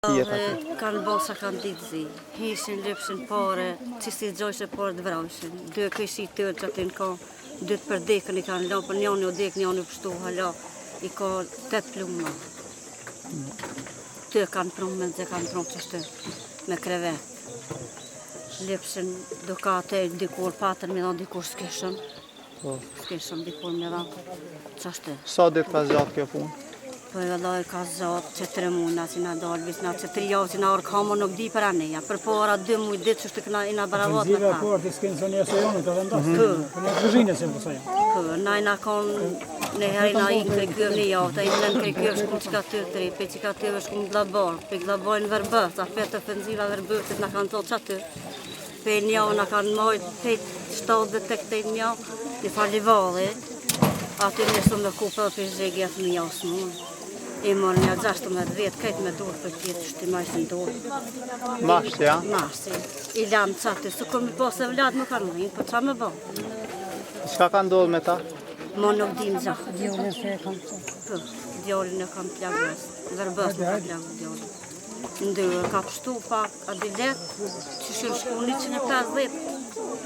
Kanë bërë sa kanë ditë zi, hishin, lypshin pare, që si gjojshe pare të vrajshin. Dë këshi tërë që atin ka, dytë për dekën i kanë la, për njani o dekë, njani o pështu hala, i ka 8 plumë. Të kanë prumë me dhe kanë prumë qështë me krevet. Lypshin, do ka të dikur patër me dha, dikur s'kishëm. S'kishëm dikur me dha, qështë. Sa ditë ka zgjatë kjo punë? Po e Allah ka zhatë që 3 muna që na dalë, visna që 3 javë që na orë kamo nuk di për aneja. Për para 2 mujë ditë që shtë i na baravat me ta. Po, të s'kenë së njësë e jonë të vendasë. Për një kërëzhinë se më pësajnë. Po, na i na konë, në heri na i kërkyv një javë, ta i në kërkyv shkum që ka të tri, pe që ka të shkum glabar, pe glabar në verbës, a pe të fënzila verbës, na kanë thotë që aty. Pe një javë na kanë mojtë, pe 70 një, një falivalli, aty nësë me kupë dhe për zhegja të një jasë mund. I morë një 16 vjetë, këtë me dorë për tjetë, shtë i majshtë në dorë. Mashtë, ja? Mashtë, i lamë qatë, së kom i posë e vladë më kanë mërinë, për qa me bëmë. Qka ka ndodhë me ta? Mo nuk dim gjahë. Djollin se e kam të. Po, djollin e kam plagës, verbës më ka plagë djollin. Ndërë, ka pështu pak adilet, që shërë shku 150,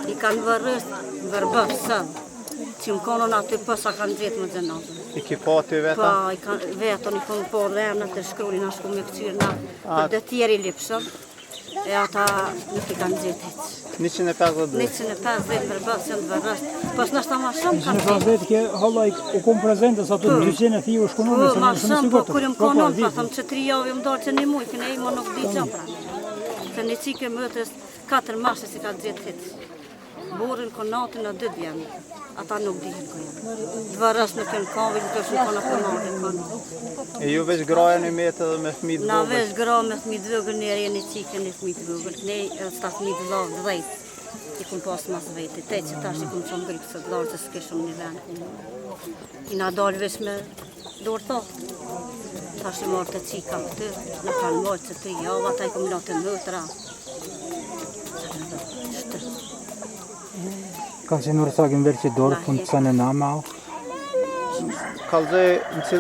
i kanë vërës, verbës sëmë. Që më konon aty pësa kanë gjithë më gjenazën. I ki po aty veta? Pa, i kanë vetën, i konë por dhe emnët të shkruni, na shku me këcyrna, për dhe tjeri lipsëm, e ata nuk i kanë gjithë heqë. 150 dhe? 150 verbës, janë vërës, pës nështë ta ma shumë kanë gjithë. 150 ke halla u kom prezente sa të 200 e thiju shkunone, Po, ma shumë, po, kur im konon, pa thëmë që 3 javë më dorë që një mujë, këne i më nuk di gjë pra. Se një qike mëtës 4 mashe si ka gjithë heqë. Burin konatën në 2 djemë. Ata nuk dihen ko janë. Dvarës në kënë kanë, nuk është në kanë për kanë. E ju veç graja një metë edhe me fmi të Na vogël? veç gra me fmi të vogël, njerë një qike një fmi të vogël. Ne e sta fmi të lavë dhejt, i kun pas mas veti. Te që tash i kun qëmë gripë së dlarë që s'keshëm një vend. I na dalë veç me dorë thotë. Tash i marë të qika këtë, në kanë marë që 3 javë, ata i kun latë të mëtra. Ka që nërë sa këmë verë që dorë funksionë në nama? Kalzoj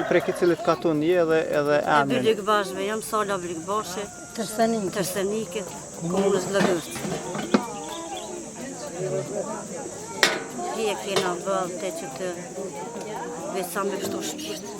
prej këtë cilit ka tu një edhe E emrin. Bylik Bashve, jam Sala Bylik Bashe, Tërsenikit, komunës Lëgërës. Hje kena bëllë të që të veç sa me kështu shpirtë.